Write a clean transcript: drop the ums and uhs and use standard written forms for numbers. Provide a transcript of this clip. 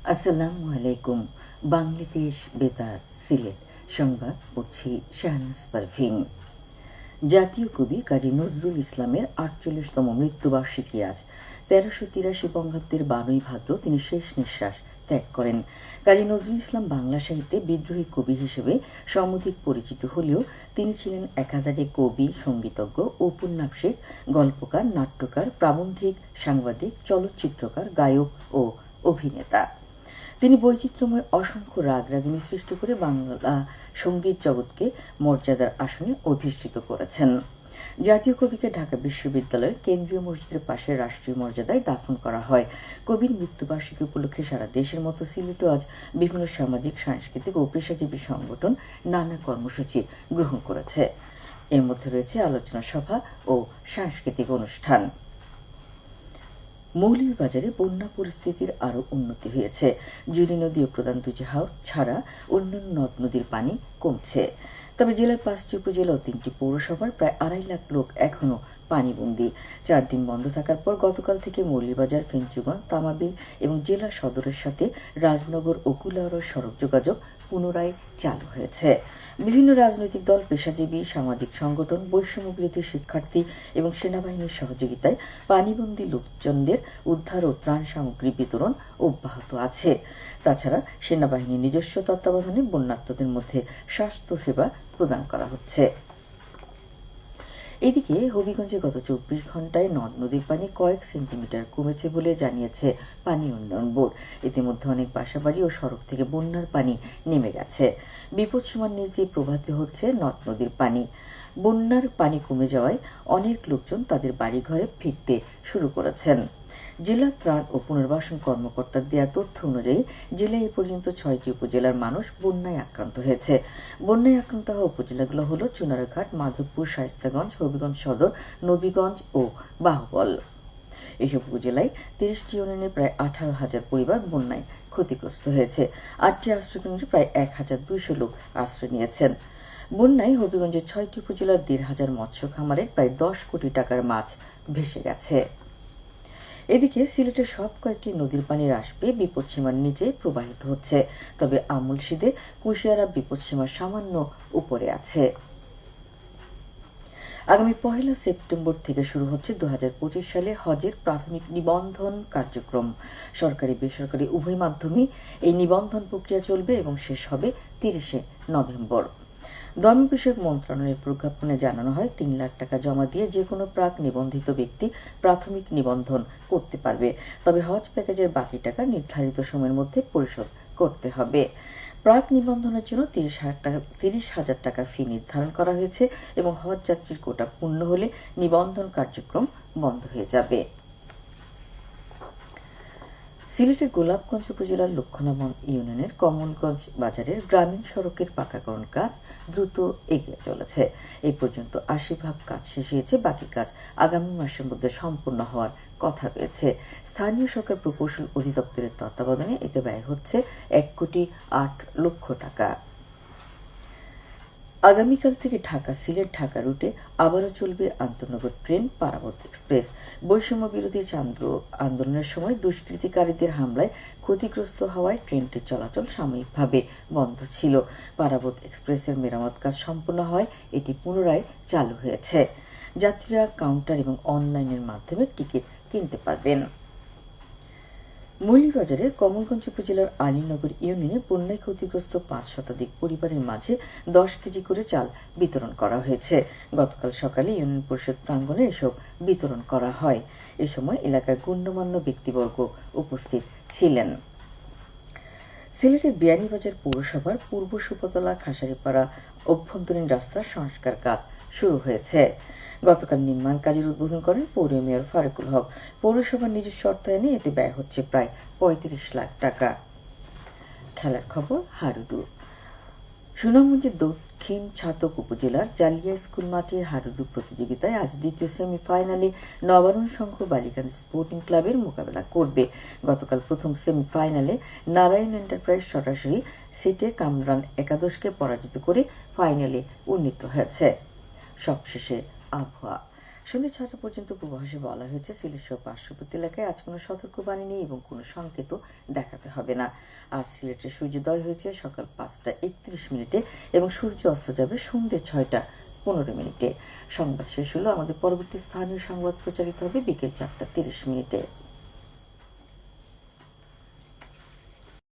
আসসালামু আলাইকুম। বাংলাদেশ বেতার সিলেট সংবাদ পড়ছি শাহনাজ পারভীন। জাতীয় কবি কাজী নজরুল ইসলামের ৪৮তম মৃত্যুবার্ষিকী আজ। ১৩৮৩ বঙ্গাব্দের ১২ই ভাদ্র তিনি শেষ নিঃশ্বাস ত্যাগ করেন। কাজী নজরুল ইসলাম বাংলা সাহিত্যে বিদ্রোহী কবি হিসেবে সমধিক পরিচিত হলেও তিনি ছিলেন একাধারে কবি, সঙ্গীতজ্ঞ, ঔপন্যাসিক, গল্পকার, নাট্যকার, প্রাবন্ধিক, সাংবাদিক, চলচ্চিত্রকার, গায়ক ও অভিনেতা। তিনি বৈচিত্র্যময় অসংখ্য রাগ-রাগিনী সৃষ্টি করে বাংলা সঙ্গীত জগৎকে মর্যাদার আসনে অধিষ্ঠিত করেছেন। জাতীয় কবিকে ঢাকা বিশ্ববিদ্যালয়ের কেন্দ্রীয় মসজিদের পাশে রাষ্ট্রীয় মর্যাদায় দাফন করা হয়। কবির মৃত্যুবার্ষিকী উপলক্ষে সারা দেশের মতো সিলেটেও আজ বিভিন্ন সামাজিক, সাংস্কৃতিক ও পেশাজীবী সংগঠন নানা কর্মসূচি গ্রহণ করেছে। এর মধ্যে রয়েছে আলোচনা সভা ও সাংস্কৃতিক অনুষ্ঠান। মৌলভীবাজারে বন্যা পরিস্থিতির আরও উন্নতি হয়েছে। জুড়ি নদী ও প্রধান দুটি হাওর ছাড়া অন্যান্য নদ নদীর পানি কমছে। তবে জেলার ৫টি উপজেলা ও ৩টি পৌরসভার প্রায় ২.৫ লাখ লোক এখনো পানিবন্দী। ৪ দিন বন্ধ থাকার পর গতকাল থেকে মৌলভীবাজার, ফেঞ্চুগঞ্জ, তামাবিল এবং জেলা সদরের সাথে রাজনগর ও কুলাউড়ার সড়ক যোগাযোগ পুনরায় চালু হয়েছে। বিভিন্ন রাজনৈতিক দল, পেশাজীবী, সামাজিক সংগঠন, বৈষম্যবিরোধী শিক্ষার্থী এবং সেনাবাহিনীর সহযোগিতায় পানিবন্দী লোকজনদের উদ্ধার ও ত্রাণ সামগ্রী বিতরণ অব্যাহত আছে। তাছাড়া সেনাবাহিনীর নিজস্ব তত্ত্বাবধানে বন্যার্তদের মধ্যে স্বাস্থ্যসেবা প্রদান করা হচ্ছে। এদিকে হবিগঞ্জে গত ২৪ ঘণ্টায় নদ নদীর পানি কয়েক সেন্টিমিটার কমেছে বলে জানিয়েছে পানি উন্নয়ন বোর্ড। ইতিমধ্যে অনেক বাসাবাড়ি ও সড়ক থেকে বন্যার পানি নেমে গেছে। বিপদসীমার নিচ দিয়ে প্রবাহিত হচ্ছে নদ নদীর পানি। বন্যার পানি কমে যাওয়ায় অনেক লোকজন তাদের বাড়িঘরে ফিরতে শুরু করেছেন। জেলা ত্রাণ ও পুনর্বাসন কর্মকর্তার দেয়া তথ্য অনুযায়ী জেলায় এ পর্যন্ত ৬টি উপজেলার মানুষ বন্যায় আক্রান্ত হয়েছে। বন্যায় আক্রান্ত হওয়া উপজেলাগুলো হল চুনারঘাট, মাধবপুর, শায়েস্তাগঞ্জ, হবিগঞ্জ সদর, নবীগঞ্জ ও বাহুবল। এসব উপজেলায় ৩০টি ইউনিয়নের প্রায় ১৮,০০০ পরিবার বন্যায় ক্ষতিগ্রস্ত হয়েছে। ৮টি আশ্রয়কেন্দ্রে প্রায় ১,২০০ লোক আশ্রয় নিয়েছেন। বন্যায় হবিগঞ্জের ৬টি উপজেলার ১,৫০০ মৎস্য খামারের প্রায় ১০ কোটি টাকার মাছ ভেসে গেছে। এদিকে সিলেটের সব কয়েকটি নদীর পানি হ্রাস পেয়ে বিপদসীমার নিচে প্রবাহিত হচ্ছে। তবে আমুলশিদে, কুশিয়ারা বিপদসীমার সামান্য উপরে আছে। আগামী ১ সেপ্টেম্বর থেকে শুরু হচ্ছে ২০২৫ সালে হজের প্রাথমিক নিবন্ধন কার্যক্রম। সরকারি বেসরকারি উভয় মাধ্যমে এই নিবন্ধন প্রক্রিয়া চলবে এবং শেষ হবে ৩০ নভেম্বর। ধর্ম বিষয়ক মন্ত্রণালয়ের প্রজ্ঞাপনে জানানো হয়, ৩ লাখ টাকা জমা দিয়ে যে কোনো প্রাক নিবন্ধিত ব্যক্তি প্রাথমিক নিবন্ধন করতে পারবে। তবে হজ প্যাকেজের বাকি টাকা নির্ধারিত সময়ের মধ্যে পরিশোধ করতে হবে। প্রাক নিবন্ধনের জন্য ৩০,০০০ টাকা ফি নির্ধারণ করা হয়েছে এবং হজ যাত্রীর কোটা পূর্ণ হলে নিবন্ধন কার্যক্রম বন্ধ হয়ে যাবে। সিলেটের গোলাপগঞ্জ উপজেলার লক্ষ্মণামন ইউনিয়নের কমলগঞ্জ বাজারের গ্রামীণ সড়কের পাকাকরণ কাজ দ্রুত এগিয়ে চলেছে। এই পর্যন্ত ৮০% কাজ শেষ হয়েছে। বাকি কাজ আগামী মাসের মধ্যে সম্পূর্ণ হওয়ার কথা রয়েছে। স্থানীয় সরকার প্রকৌশল অধিদপ্তরের তত্ত্বাবধানে এতে ব্যয় হচ্ছে ১,৮,০০,০০০ টাকা। আগামীকাল থেকে ঢাকা-সিলেট-ঢাকা রুটে আবারও চলবে আন্তনগর ট্রেন পারাবত এক্সপ্রেস। বৈষম্য বিরোধী ছাত্র আন্দোলনের সময় দুষ্কৃতিকারীদের হামলায় ক্ষতিগ্রস্ত হওয়ায় ট্রেনটির চলাচল সাময়িকভাবে বন্ধ ছিল। পারাবত এক্সপ্রেসের মেরামত কাজ সম্পন্ন হয় এটি পুনরায় চালু হয়েছে। যাত্রীরা কাউন্টার এবং অনলাইনের মাধ্যমে টিকিট কিনতে পারবেন। মৌলভীবাজারের কমলগঞ্জ উপজেলার আলীনগর ইউনিয়নে বন্যায় ক্ষতিগ্রস্ত ৫ শতাধিক পরিবারের মাঝে ১০ কেজি করে চাল বিতরণ করা হয়েছে। গতকাল সকালে ইউনিয়ন পরিষদ প্রাঙ্গণে এসব বিতরণ করা হয়। এ সময় এলাকার গণ্যমান্য ব্যক্তিবর্গ উপস্থিত ছিলেন। সিলেটের বিয়ানীবাজার পৌরসভার পূর্ব সুপতলা খাসারিপাড়া অভ্যন্তরীণ রাস্তার সংস্কার কাজ শুরু হয়েছে। গতকাল নির্মাণ কাজের উদ্বোধন করেন পৌর মেয়র ফারুকুল হক। পৌরসভার নিজস্ব অর্থায়নে এতে ব্যয় হচ্ছে প্রায় ৩৫ লাখ টাকা। খেলার খবর হাডুডু। সুনামগঞ্জের দক্ষিণ ছাতক উপজেলার জালিয়া স্কুল মাঠের হাডুডু প্রতিযোগিতায় আজ দ্বিতীয় সেমিফাইনালে নবারুণ সংঘ বালিকান্দি স্পোর্টিং ক্লাবের মোকাবেলা করবে। গতকাল প্রথম সেমিফাইনালে নারায়ণ এন্টারপ্রাইজ সরাসরি সেটে কামরান একাদশকে পরাজিত করে ফাইনালে উন্নীত হয়েছে। সবশেষে আবহাওয়া। সন্ধ্যে ৬টা পর্যন্ত পূর্বাভাসে বলা হয়েছে সিলেট সহ পার্শ্ববর্তী এলাকায় আজ কোনো সতর্কবাণী নেই এবং কোনো সংকেতও দেখাতে হবে না। আজ সিলেটের সূর্যোদয় হয়েছে সকাল ৫টা ৩১ এবং সূর্য অস্ত যাবে সন্ধ্যে ৬টা ১৫। সংবাদ শেষ হলো। আমাদের পরবর্তী স্থানীয় সংবাদ প্রচারিত হবে বিকেল ৪টা ৩০।